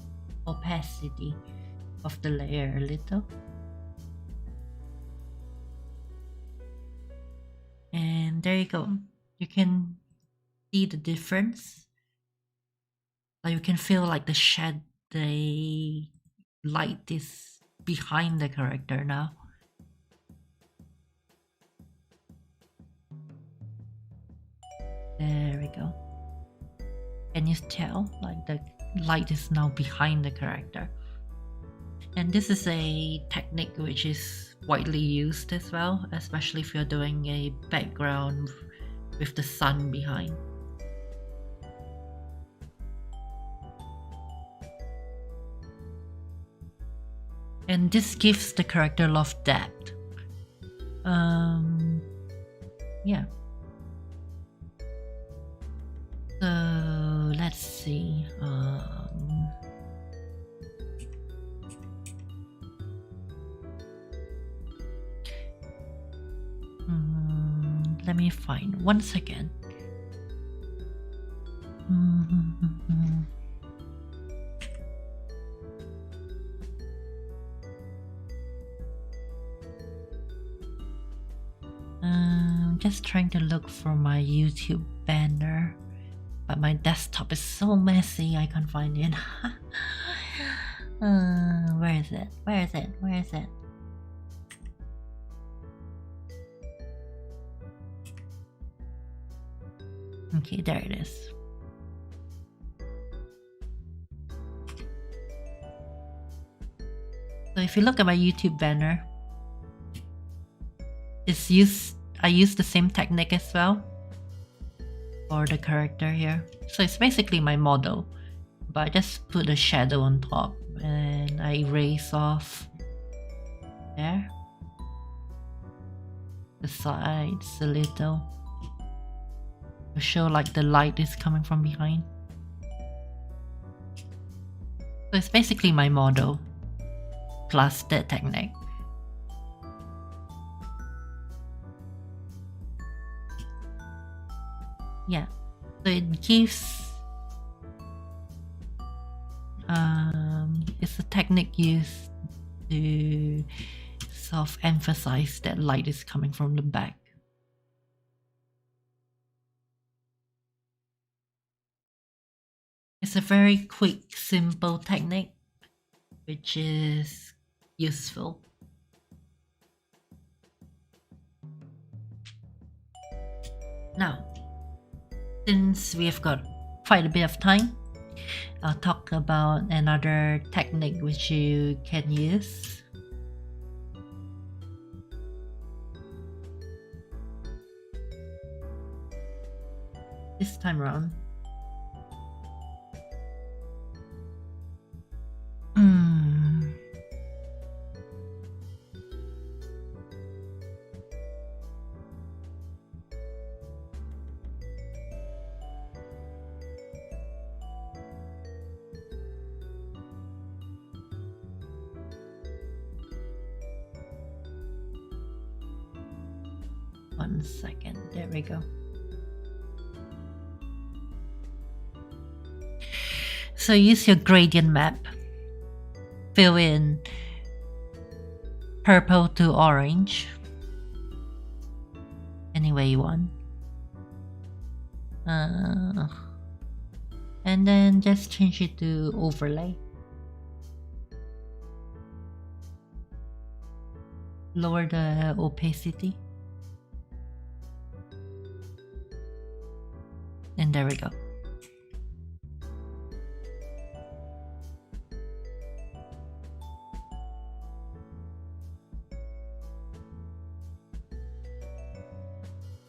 of the layer a little. And there you go. You can see the difference. Like you can feel like the light is behind the character now. There we go. Can you tell? Like the light is now behind the character. And this is a technique which is widely used as well, especially if you're doing a background with the sun behind. And this gives the character a lot of depth. Yeah. So let's see. Let me find 1 second. Just trying to look for my YouTube banner, but my desktop is so messy I can't find it. Where is it? Where is it? Where is it? Okay, there it is. So if you look at my YouTube banner, I use the same technique as well for the character here. So it's basically my model, but I just put a shadow on top and I erase off there the sides a little to show like the light is coming from behind. So it's basically my model plus that technique. Yeah, so it gives it's a technique used to sort of emphasize that light is coming from the back. It's a very quick, simple technique which is useful. Now, since we have got quite a bit of time, I'll talk about another technique which you can use. This time around. 1 second. There we go. So use your gradient map. Fill in purple to orange. Any way you want. And then just change it to overlay. Lower the opacity. And there we go.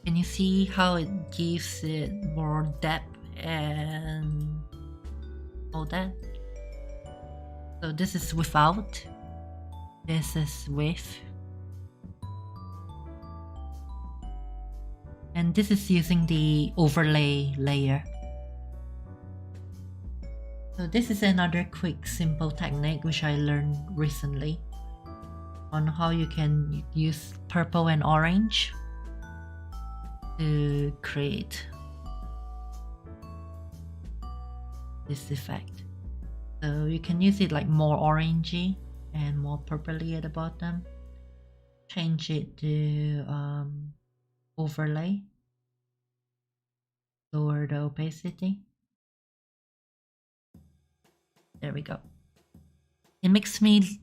Can you see how it gives it more depth and all that? So this is without, this is with, and this is using the overlay layer. So this is another quick, simple technique which I learned recently on how you can use purple and orange to create this effect. So you can use it like more orangey and more purpley at the bottom. Change it to overlay. Lower the opacity. There we go. It makes me,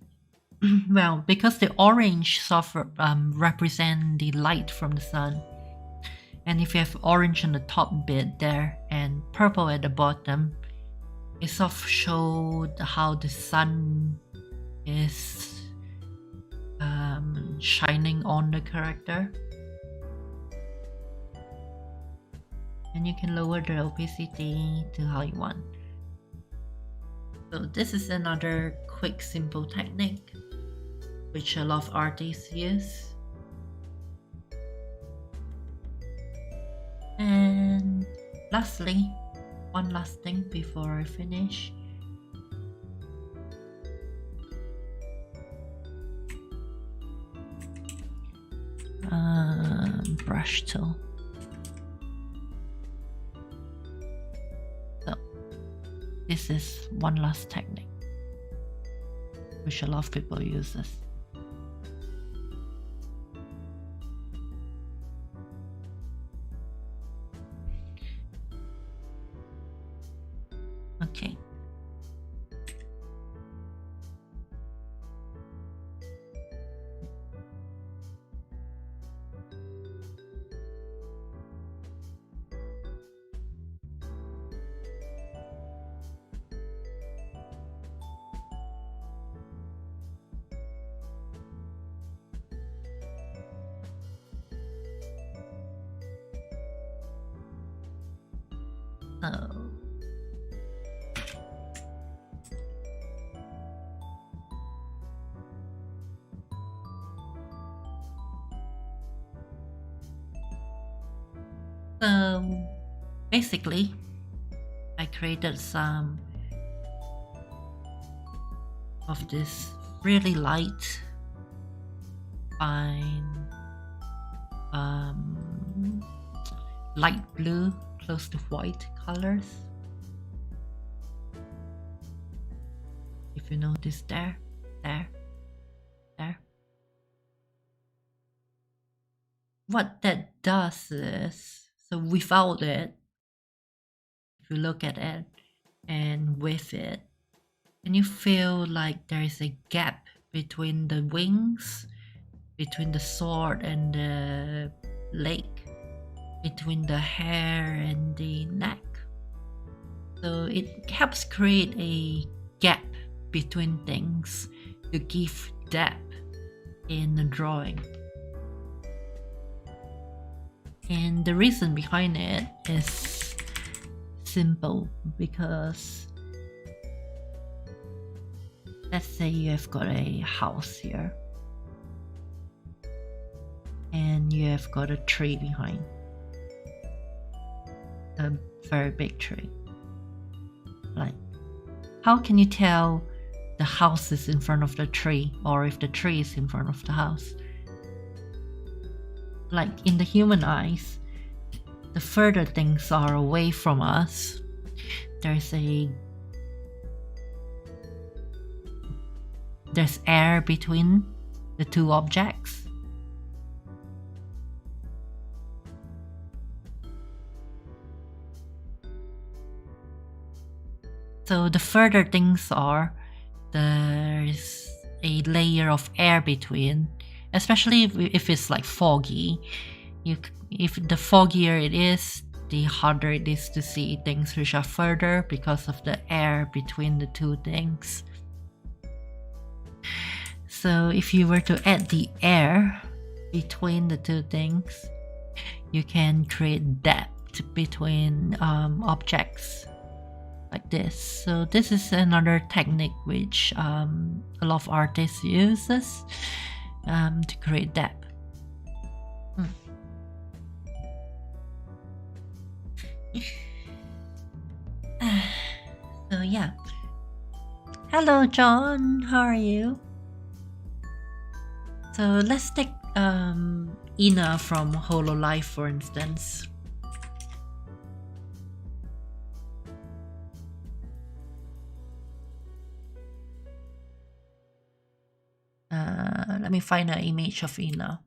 well, because the orange sort of represent the light from the sun. And if you have orange on the top bit there and purple at the bottom, it sort of showed how the sun is shining on the character. And you can lower the opacity to how you want. So this is another quick, simple technique which a lot of artists use. And lastly, one last thing before I finish. Brush tool. So this is one last technique which a lot of people use this. Okay. So basically, I created some of this really light, fine, light blue, close to white colors. If you notice there. What that does is, so without it, if you look at it and with it, can you feel like there is a gap between the wings, between the sword and the leg, between the hair and the neck? So it helps create a gap between things to give depth in the drawing. And the reason behind it is simple, because let's say you have got a house here and you have got a tree behind, a very big tree. Like, how can you tell the house is in front of the tree or if the tree is in front of the house? Like in the human eyes, the further things are away from us, there's air between the two objects. So the further things are, there's a layer of air between. Especially if it's like foggy, if the foggier it is, the harder it is to see things which are further because of the air between the two things. So if you were to add the air between the two things, you can create depth between objects like this. So this is another technique which a lot of artists uses to create depth. So yeah. Hello John, how are you? So let's take Ina from Hololive for instance. Let me find an image of Ina.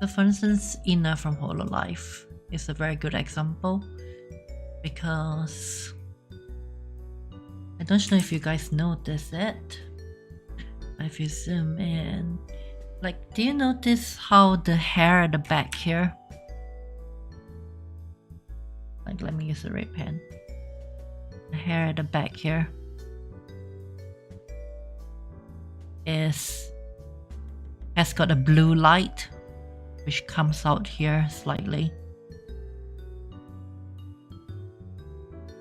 So for instance, Ina from Hololive is a very good example because I don't know if you guys notice it. If you zoom in, like, do you notice how the hair at the back here? Like, let me use the red pen. The hair at the back here has got a blue light which comes out here slightly,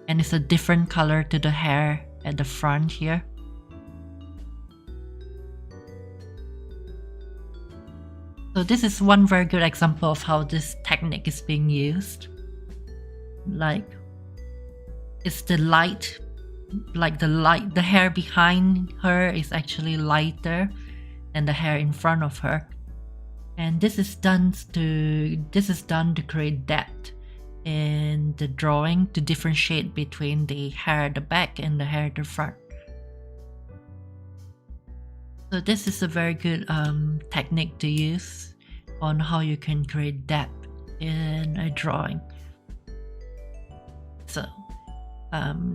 and it's a different color to the hair at the front here. So this is one very good example of how this technique is being used. Like, it's the light, like the hair behind her is actually lighter than the hair in front of her. And this is done to create depth in the drawing, to differentiate between the hair at the back and the hair at the front. So this is a very good technique to use on how you can create depth in a drawing. So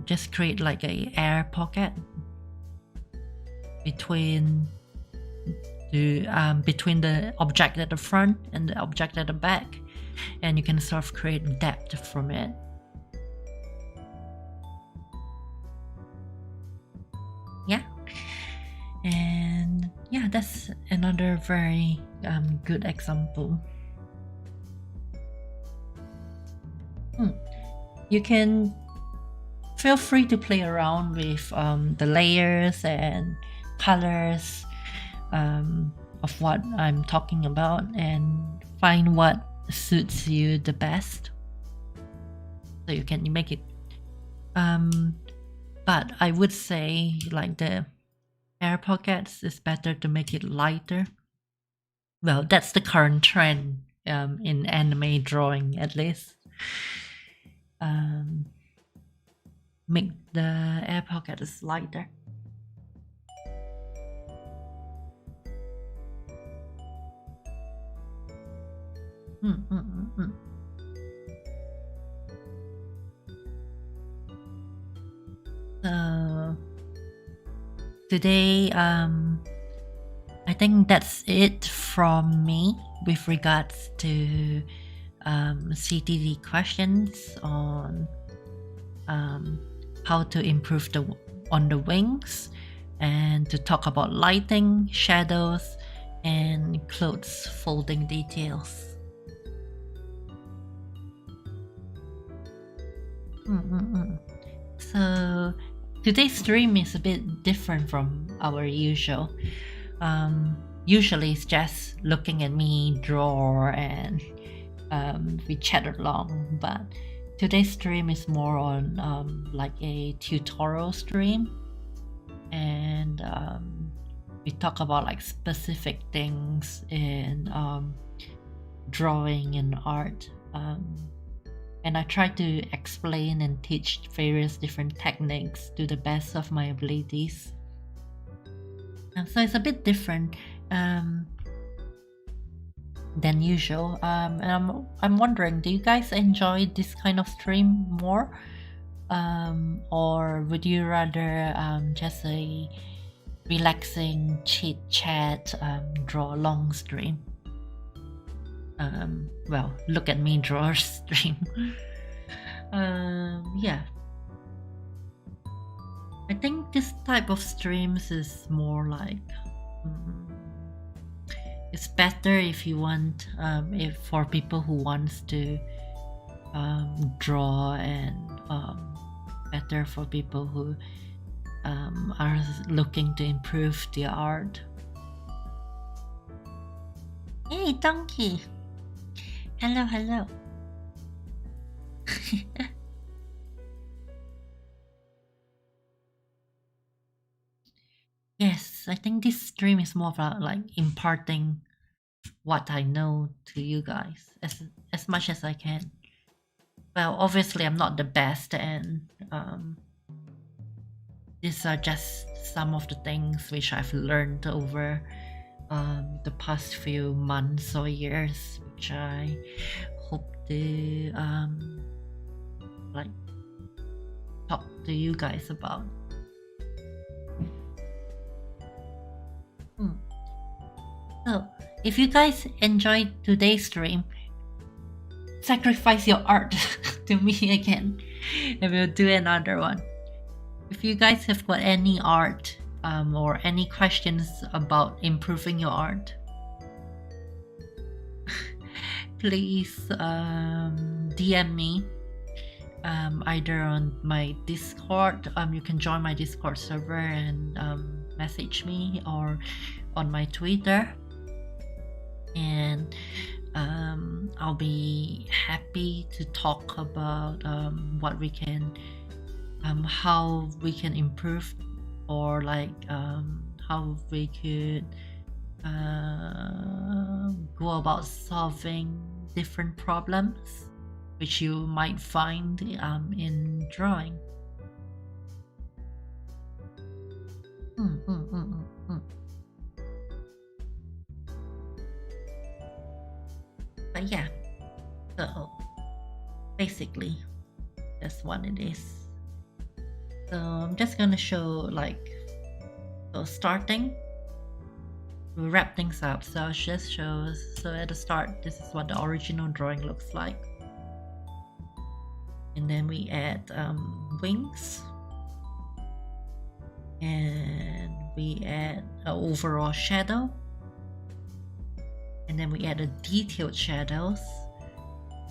just create like a air pocket between the object at the front and the object at the back, and you can sort of create depth from it. Yeah, and yeah, that's another very good example. You can feel free to play around with the layers and colors of what I'm talking about and find what suits you the best, so you can make it. But I would say, like, the air pockets is better to make it lighter. Well, that's the current trend in anime drawing, at least. Make the air pockets lighter. So today, I think that's it from me with regards to CTD questions on how to improve on the wings, and to talk about lighting, shadows, and clothes folding details. So today's stream is a bit different from our usual. Usually it's just looking at me draw and we chat along, but today's stream is more on like a tutorial stream, and we talk about like specific things in drawing and art, and I try to explain and teach various different techniques to the best of my abilities. So it's a bit different than usual. And I'm wondering, do you guys enjoy this kind of stream more, or would you rather just a relaxing chit chat, draw long stream? Well, look at me draw stream. Yeah, I think this type of streams is more like it's better if you want, if for people who wants to draw, and better for people who are looking to improve their art. Hey, Donkey! Hello, hello. Yes, I think this stream is more of like imparting what I know to you guys as much as I can. Well, obviously I'm not the best, and these are just some of the things which I've learned over the past few months or years, which I hope to like talk to you guys about. So if you guys enjoyed today's stream, sacrifice your art to me again, and we'll do another one. If you guys have got any art or any questions about improving your art, please DM me either on my Discord. You can join my Discord server and message me, or on my Twitter, and I'll be happy to talk about what we can how we can improve, or like how we could go about solving different problems which you might find in drawing. But yeah, so basically that's what it is. So I'm just gonna show like, so starting, we wrap things up. So I'll just show, so at the start, this is what the original drawing looks like. And then we add wings. And we add an overall shadow. And then we add a detailed shadows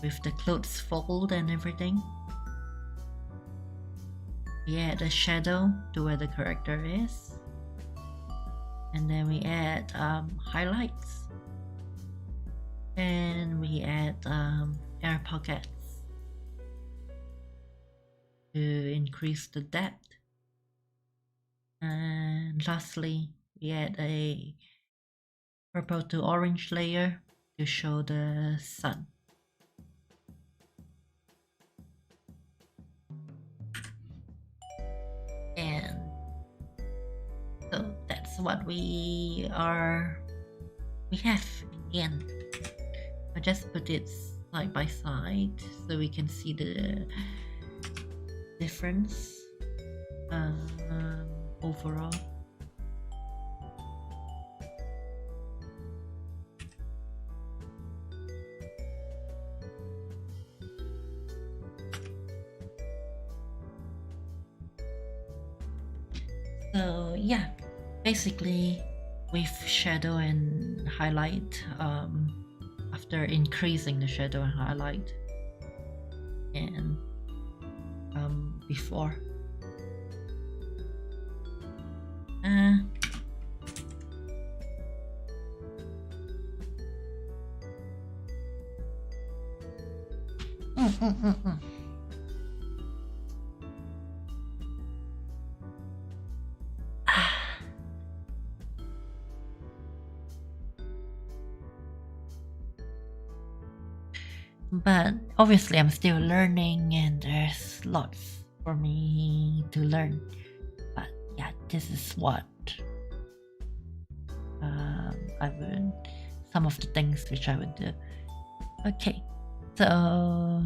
with the clothes fold and everything. We add a shadow to where the character is. And then we add highlights. And we add air pockets to increase the depth. And lastly, we add a purple to orange layer to show the sun. And so that's what we have in the end. I just put it side by side so we can see the difference overall. So yeah, basically with shadow and highlight, after increasing the shadow and highlight and before, But obviously I'm still learning, and there's lots for me to learn. But yeah, this is what I would, some of the things which I would do. Okay, so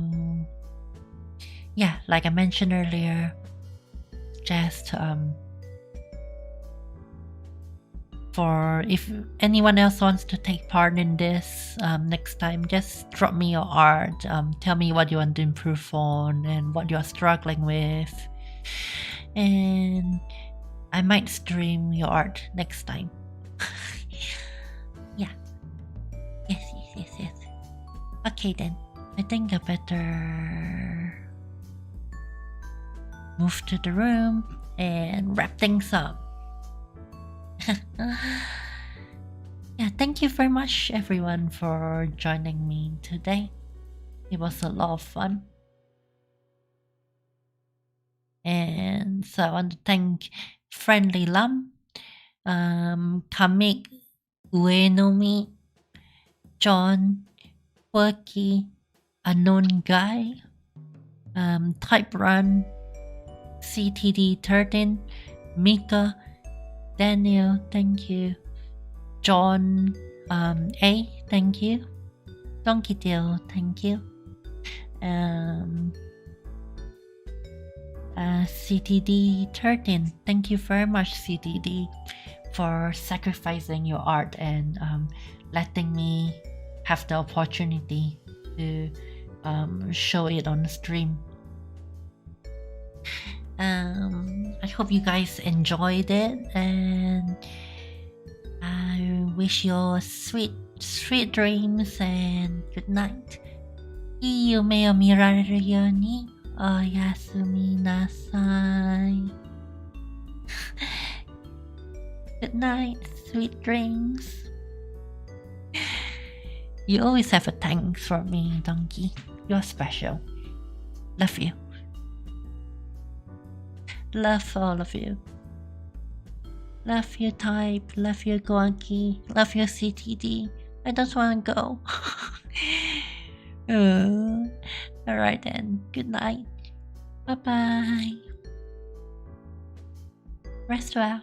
yeah, like I mentioned earlier, just for if anyone else wants to take part in this next time, just drop me your art, tell me what you want to improve on and what you're struggling with, and I might stream your art next time. Yeah, yes. Okay then, I think I better move to the room and wrap things up. Yeah, thank you very much everyone for joining me today. It was a lot of fun. And so I want to thank Friendly Lum Kamik, Uenomi, John, Quirky, Unknown Guy, Type Run, CTD13, Mika, Daniel, thank you. John, A, thank you. Donkey Tail, thank you. CTD13, thank you very much, CTD, for sacrificing your art and letting me have the opportunity to show it on the stream. I hope you guys enjoyed it, and I wish you sweet dreams and good night. いい夢を見られるようにおやすみなさい。Good night, sweet dreams. You always have a thanks for me, Donkey. You're special. Love you. Love all of you. Love your Type. Love your Gonky. Love your CTD. I don't want to go. Alright then. Good night. Bye bye. Rest well.